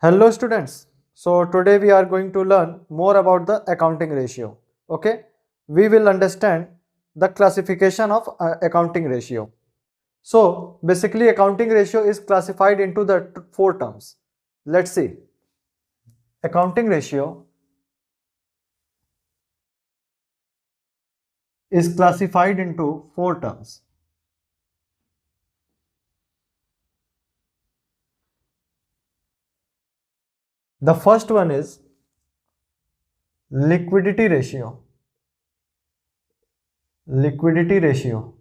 Hello students. So today we are going to learn more about the accounting ratio. Okay. We will understand the classification of accounting ratio. So basically accounting ratio is classified into the four terms. Let's see. Accounting ratio is classified into four terms. The first one is liquidity ratio. Liquidity ratio.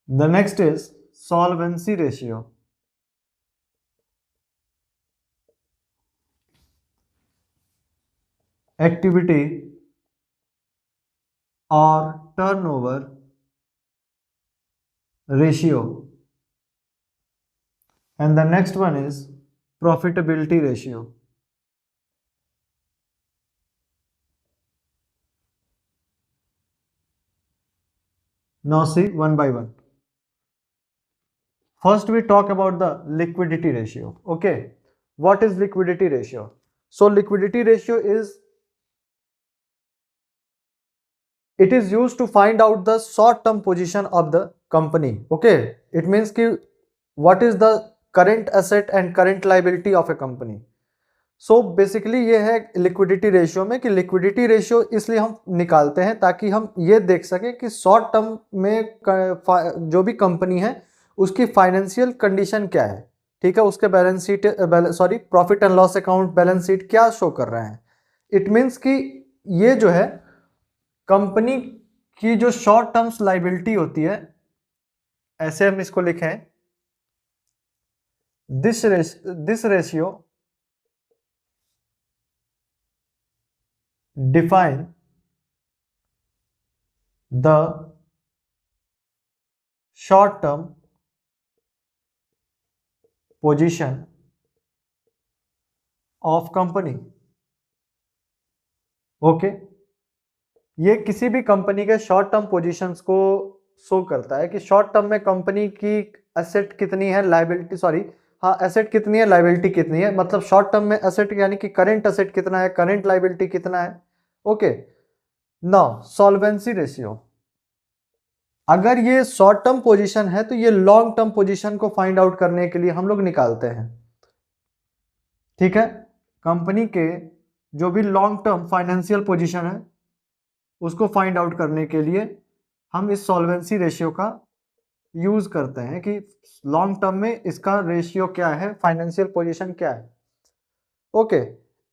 The next is solvency ratio. Activity or turnover ratio, and the next one is profitability ratio. Now see one by one. First we talk about the liquidity ratio. Okay, what is liquidity ratio? So liquidity ratio is, it is used to find out the short term position of the company. Okay, it means कि what is the current asset and current liability of a company. So basically ये है liquidity ratio में कि liquidity ratio इसलिए हम निकालते हैं ताकि हम ये देख सकें कि शॉर्ट टर्म में जो भी कंपनी है उसकी फाइनेंशियल कंडीशन क्या है, ठीक है, उसके balance sheet profit and loss account balance sheet क्या शो कर रहे हैं. इट मीन्स कि ये जो है कंपनी की जो शॉर्ट टर्म्स लाइबिलिटी होती है, ऐसे हम इसको लिखें, this ratio define the short term position of company. Okay, ये किसी भी कंपनी के शॉर्ट टर्म पोजीशंस को शो करता है कि शॉर्ट टर्म में कंपनी की एसेट कितनी है, लाइबिलिटी एसेट कितनी है, लाइबिलिटी कितनी है. मतलब शॉर्ट टर्म में एसेट यानी कि करंट एसेट कितना है, करंट लाइबिलिटी कितना है. Okay, now solvency ratio. अगर ये शॉर्ट टर्म पोजीशन है तो ये लॉन्ग टर्म पोजीशन को फाइंड आउट करने के लिए हम लोग निकालते हैं. ठीक है, कंपनी के जो भी लॉन्ग टर्म फाइनेंशियल पोजीशन है उसको फाइंड आउट करने के लिए हम इस सॉल्वेंसी रेशियो का यूज करते हैं कि लॉन्ग टर्म में इसका रेशियो क्या है, फाइनेंशियल पोजीशन क्या है. ओके,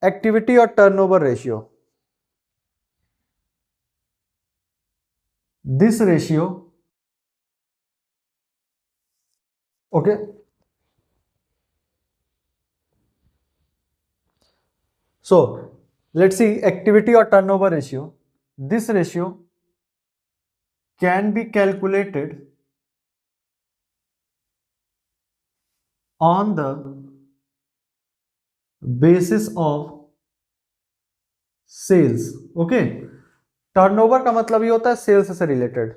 एक्टिविटी और turnover ratio. This ratio, okay, so let's see activity or turnover ratio. This ratio can be calculated on the basis of sales. Okay, turnover का मतलब ये होता है सेल्स से related.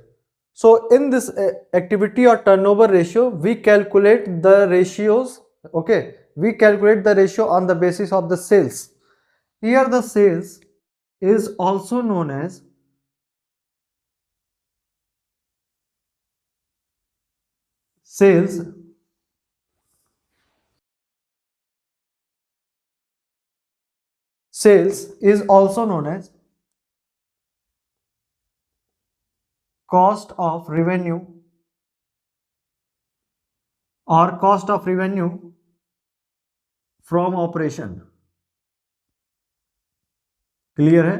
So in this activity और turnover ratio we calculate the ratios. Okay, we calculate the ratio on the basis of the sales. Here the sales is also known as sales is also known as cost of revenue or cost of revenue from operation. Clear है,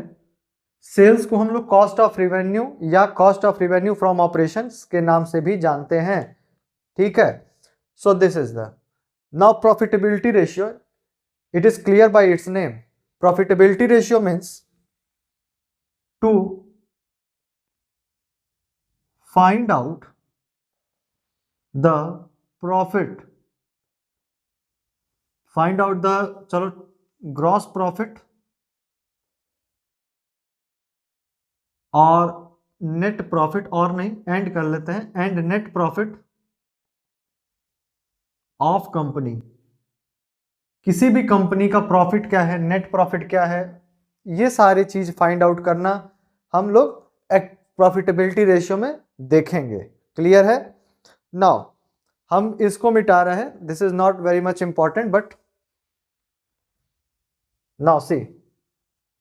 sales को हम लोग cost of revenue या cost of revenue from operations के नाम से भी जानते हैं. ठीक है, so this is the now profitability ratio. It is clear by its name. Profitability ratio means to find out the profit, find out the, चलो ग्रॉस प्रॉफिट और नेट प्रॉफिट, और नहीं एंड कर लेते हैं, and net profit of company. किसी भी company का प्रॉफिट क्या है, नेट प्रॉफिट क्या है, ये सारी चीज फाइंड आउट करना हम लोग प्रॉफिटेबिलिटी रेशियो में देखेंगे। क्लियर है? नाउ हम इसको मिटा रहे हैं, this is not very much important, but now see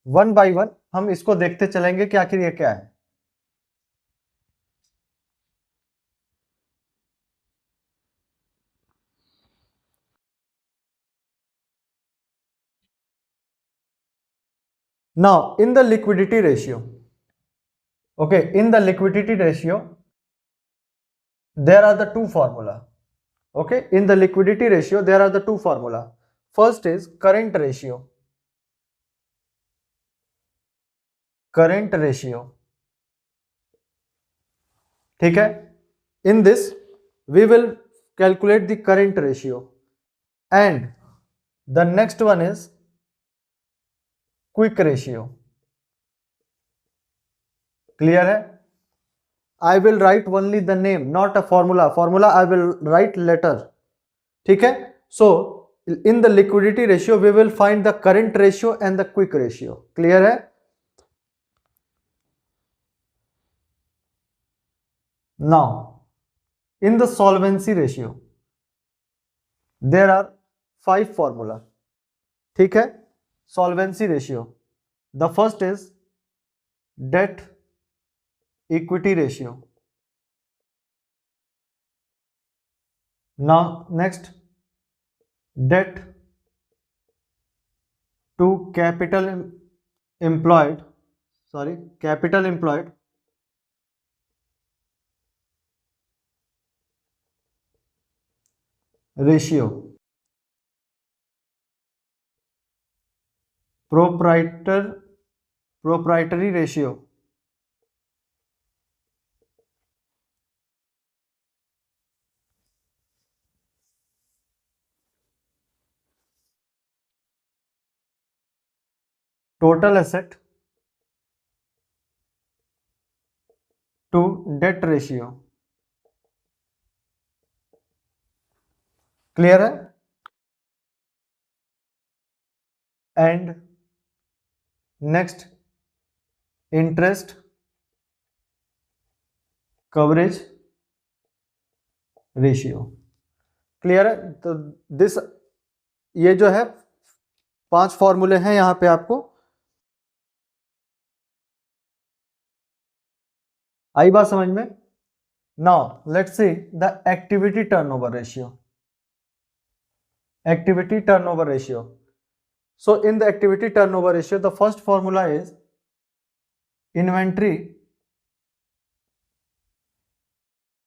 one by one हम इसको देखते चलेंगे कि आखिर ये क्या है। Now, in the liquidity ratio, okay, in the liquidity ratio, there are the two formula. Okay, in the liquidity ratio, there are the two formula. First is current ratio. Current ratio. ठीक है? In this, we will calculate the current ratio. And the next one is quick ratio. Clear है? I will write only the name, not a formula. Formula I will write later. ठीक है? So in the liquidity ratio we will find the current ratio and the quick ratio. Clear है? Now in the solvency ratio there are 5 formula. ठीक है? Solvency ratio. The first is debt equity ratio. Now next, debt to capital employed, capital employed ratio. Proprietary ratio. Total asset to debt ratio. Clear है? And next, interest coverage ratio. Clear है? तो this, ये जो है 5 फॉर्मूले हैं यहां पे आपको। आई बात समझ में? Now let's see the activity turnover ratio. Activity turnover ratio. So in the activity turnover ratio the first formula is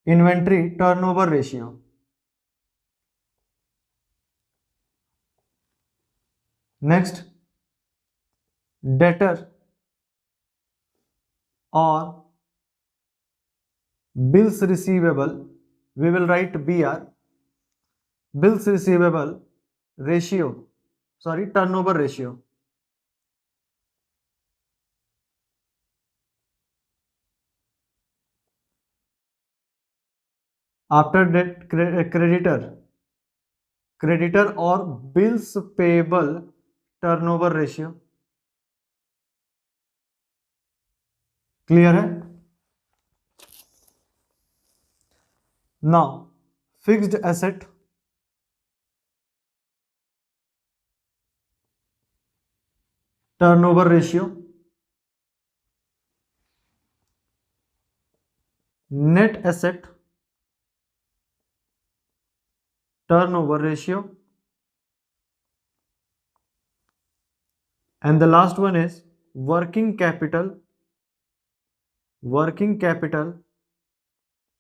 inventory turnover ratio. Next, debtor और bills receivable, we will write BR, bills receivable ratio, turnover ratio. After that, creditor और bills payable turnover ratio. Clear है? Now fixed asset turnover ratio, net asset turnover ratio, and the last one is working capital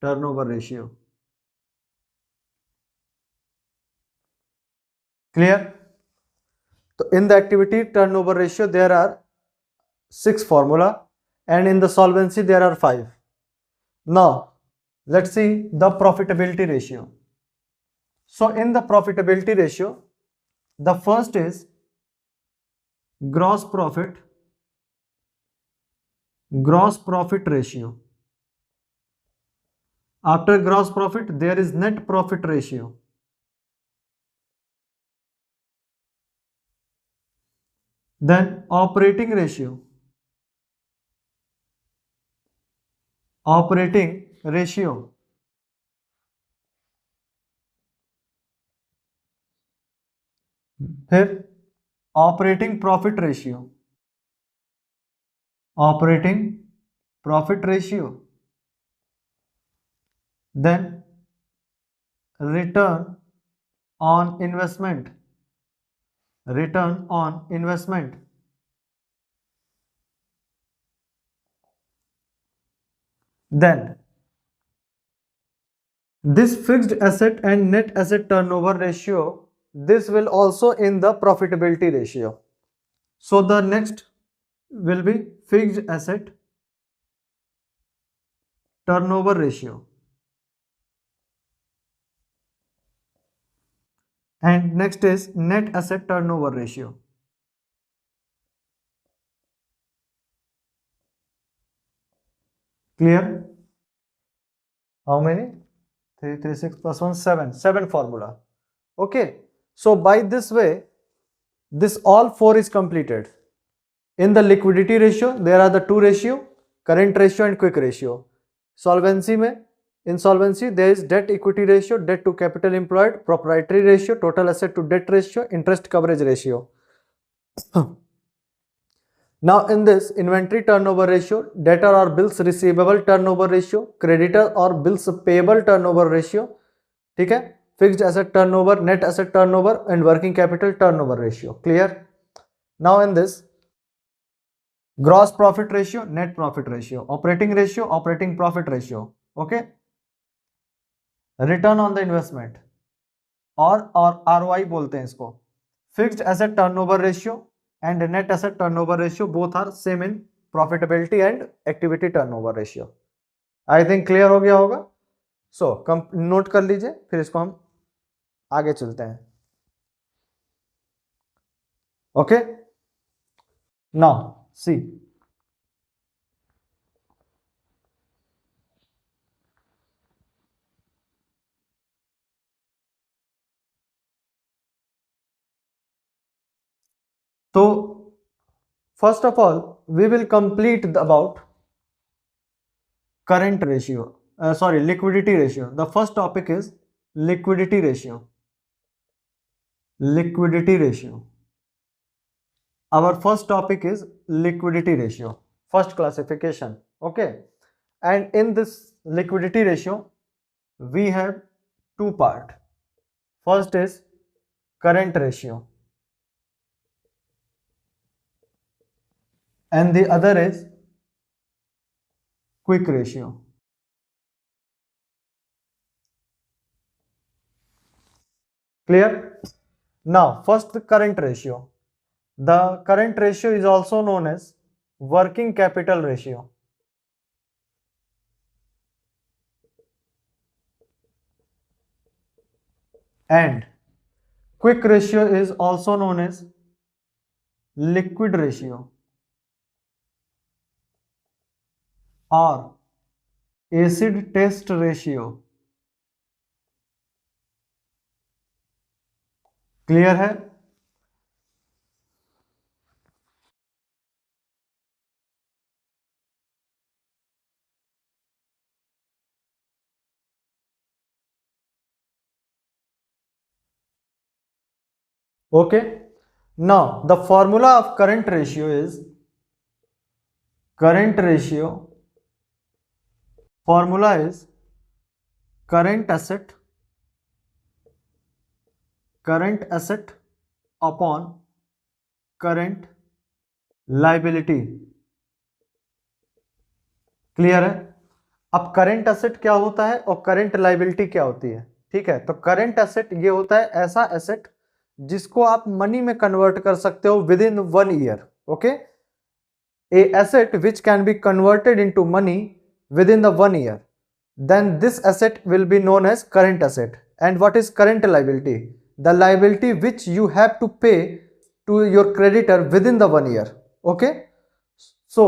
turnover ratio. Clear? So in the activity turnover ratio there are 6 formula, and in the solvency there are 5. Now let's see the profitability ratio. So in the profitability ratio, the first is gross profit ratio. After gross profit there is net profit ratio. Then operating ratio, operating ratio, फिर operating profit ratio, operating profit ratio, then return on investment, return on investment, then this fixed asset and net asset turnover ratio, this will also in the profitability ratio. So the next will be fixed asset turnover ratio, and next is net asset turnover ratio. Clear? How many? 3 3 6 plus 1 7, 7 formula. Okay, so by this way this all 4 is completed. In the liquidity ratio there are the two ratio, current ratio and quick ratio. Solvency में, in solvency there is debt equity ratio, debt to capital employed, proprietary ratio, total asset to debt ratio, interest coverage ratio. Now in this inventory turnover ratio, debtor or bills receivable turnover ratio, creditor or bills payable turnover ratio, ठीक है, fixed asset turnover, net asset turnover and working capital turnover ratio. Clear? Now in this gross profit ratio, net profit ratio, operating ratio, operating profit ratio, okay, return on the investment और ROI बोलते हैं इसको, fixed asset turnover ratio and net asset turnover ratio both are same in profitability and activity turnover ratio. I think clear हो गया होगा. So note कर लीजिए, फिर इसको हम आगे चलते हैं. Okay, now see, so first of all we will complete about current ratio, sorry, liquidity ratio. The first topic is liquidity ratio. Liquidity ratio. Our first topic is liquidity ratio, first classification. Okay, and in this liquidity ratio we have two part. First is current ratio and the other is quick ratio. Clear? Now first the current ratio. The current ratio is also known as working capital ratio. And quick ratio is also known as liquid ratio or acid test ratio. Clear है? Okay, now the formula of current ratio is, current ratio formula is current asset upon current liability. Clear है? अब current asset क्या होता है और current liability क्या होती है? ठीक है, तो करंट एसेट ये होता है ऐसा एसेट जिसको आप मनी में कन्वर्ट कर सकते हो with in 1 year. Okay, A asset which can be converted into money with in the 1 year, then this asset will be known as current asset. And what is current liability? The liability which you have to pay to your creditor within the 1 year. Okay, so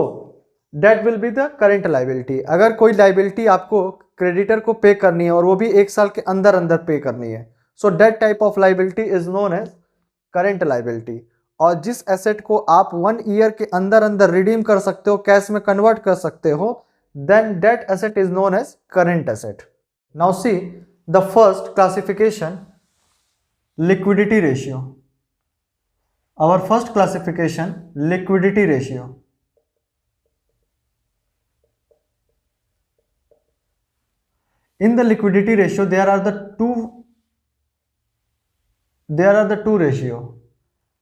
that will be the current liability. अगर कोई liability आपको creditor को pay करनी है और वो भी 1 साल के अंदर अंदर pay करनी है, so that type of liability is known as current liability. और जिस एसेट को आप 1 ईयर के अंदर अंदर रिडीम कर सकते हो, कैश में कन्वर्ट कर सकते हो, then that asset is known as current asset. Now see the first classification, liquidity ratio. Our first classification, liquidity ratio. In the liquidity ratio there are the two ratio.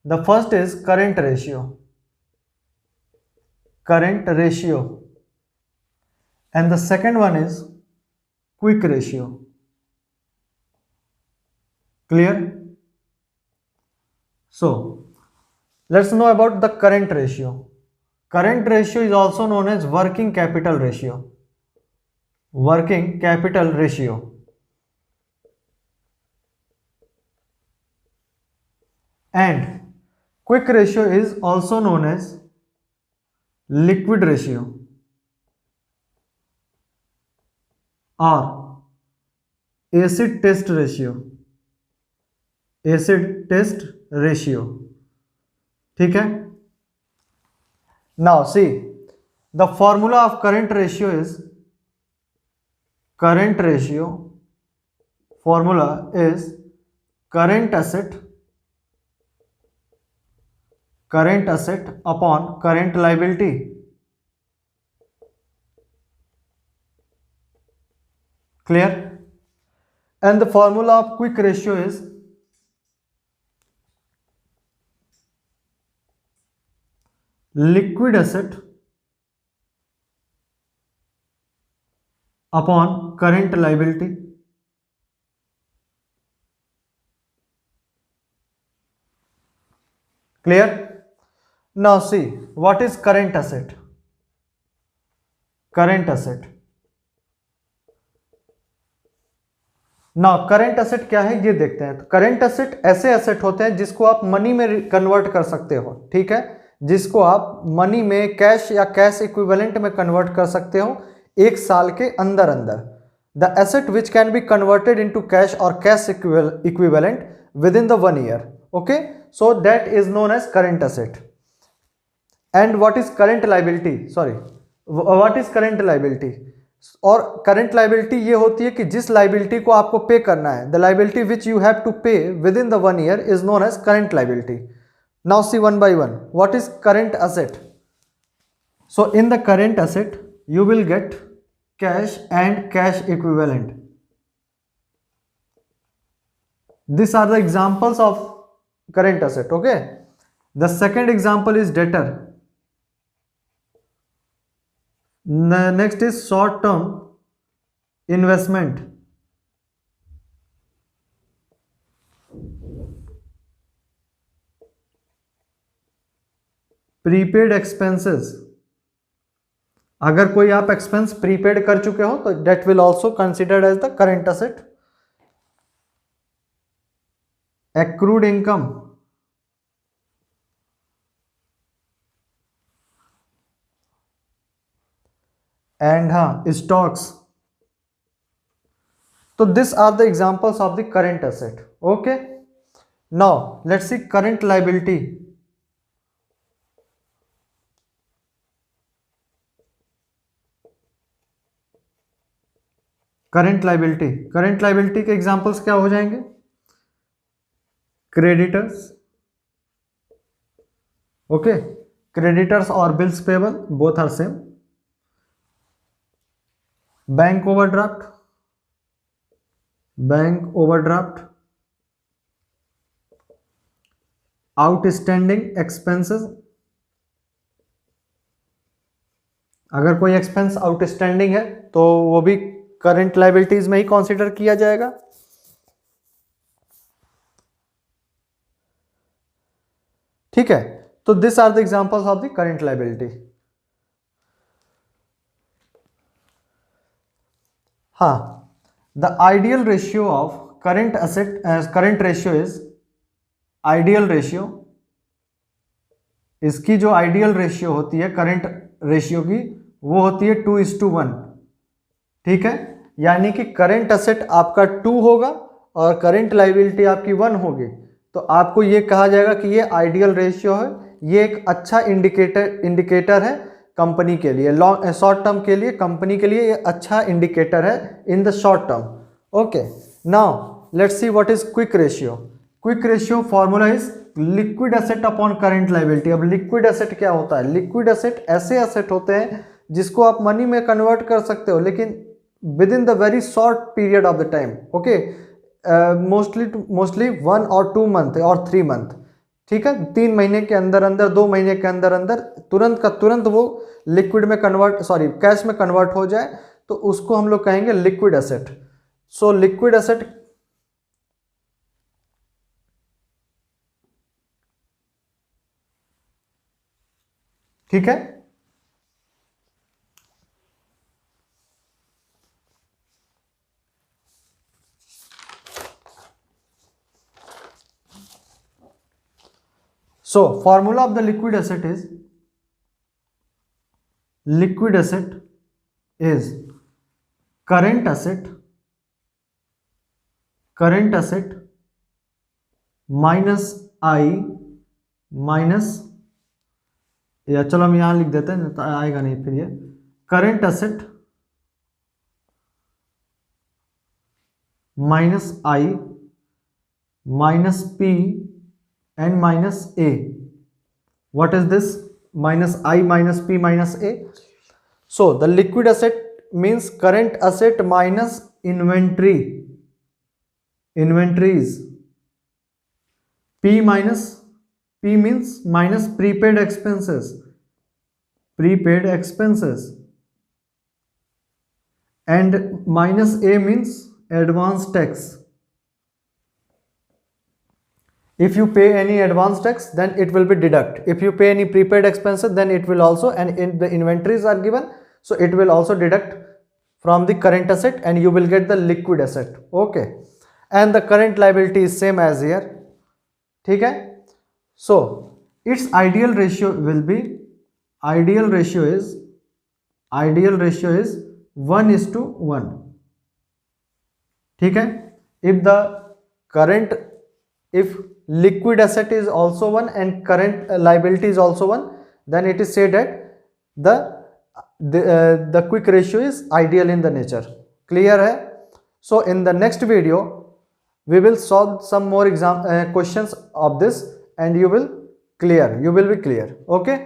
The first is current ratio, and the second one is quick ratio. Clear? So let's know about the current ratio. Current ratio is also known as working capital ratio. And quick ratio is also known as liquid ratio or acid test ratio. ठीक है. Now see the formula of current ratio is current asset upon current liability. Clear? And the formula of quick ratio is liquid asset upon current liability. Clear? Now see what is current asset. Now current asset क्या है ये देखते हैं. तो current asset ऐसे asset होते हैं जिसको आप मनी में कन्वर्ट कर सकते हो. ठीक है, जिसको आप मनी में कैश या कैश इक्विवेलेंट में कन्वर्ट कर सकते हो 1 साल के अंदर अंदर. The asset which can be converted into cash और cash equivalent within the 1 year. Okay, so that is known as current asset. And what is current liability, और करंट लायबिलिटी ये होती है कि जिस लायबिलिटी को आपको पे करना है, the liability which you have to pay within the 1 year is known as current liability. Now see one by one. What is current asset? So in the current asset, you will get cash and cash equivalent. These are the examples of current asset. Okay. The second example is debtor. Next is short term investment. Prepaid expenses. अगर कोई आप expense prepaid कर चुके हो तो that will also considered as the current asset. Accrued income, and stocks. तो this are the examples of the current asset. Okay, now let's see current liability. Current liability के examples क्या हो जाएंगे? Creditors. Okay, creditors और bills payable both are same. Bank overdraft, outstanding expenses. अगर कोई expense outstanding है तो वो भी करंट लायबिलिटीज में ही कंसीडर किया जाएगा. ठीक है, तो this are the examples of the current liability. हाँ, the ideal ratio of current asset, current ratio is ideal ratio. इसकी जो आइडियल रेशियो होती है करंट रेशियो की, वो होती है 2:1. ठीक है, यानी कि करंट एसेट आपका 2 होगा और करंट लायबिलिटी आपकी 1 होगी. तो आपको ये कहा जाएगा कि ये आइडियल रेशियो है, ये एक अच्छा इंडिकेटर है कंपनी के लिए, लॉन्ग शॉर्ट टर्म के लिए, कंपनी के लिए ये अच्छा इंडिकेटर है in the short term. Okay, now let's see what is quick ratio. Quick ratio formula is liquid asset upon current liability. अब लिक्विड एसेट क्या होता है? लिक्विड एसेट ऐसे एसेट होते हैं जिसको आप मनी में कन्वर्ट कर सकते हो, लेकिन with in the very short period of the time. Okay, mostly 1 और 2 मंथ और 3 मंथ, ठीक है, 3 महीने के अंदर अंदर, 2 महीने के अंदर अंदर तुरंत का तुरंत वो लिक्विड में कन्वर्ट, सॉरी कैश में कन्वर्ट हो जाए, तो उसको हम लोग कहेंगे liquid asset. So liquid asset, ठीक है। So formula of the liquid asset is current asset minus I minus, या चलो हम यहां लिख देते हैं, तो आएगा नहीं फिर ये, current asset minus I minus P and minus A. What is this? Minus I minus P minus A. So the liquid asset means current asset minus inventories. P means minus prepaid expenses, and minus A means advance tax. If you pay any advance tax, then it will be deduct. If you pay any prepaid expenses, then it will also, and in the inventories are given, so it will also deduct from the current asset, and you will get the liquid asset. Okay, and the current liability is same as here, ठीक है। So its ideal ratio will be, ideal ratio is 1:1, ठीक है। If liquid asset is also 1 and current liability is also 1, then it is said that the quick ratio is ideal in the nature. Clear hai? So in the next video we will solve some more questions of this, and you will be clear. Okay.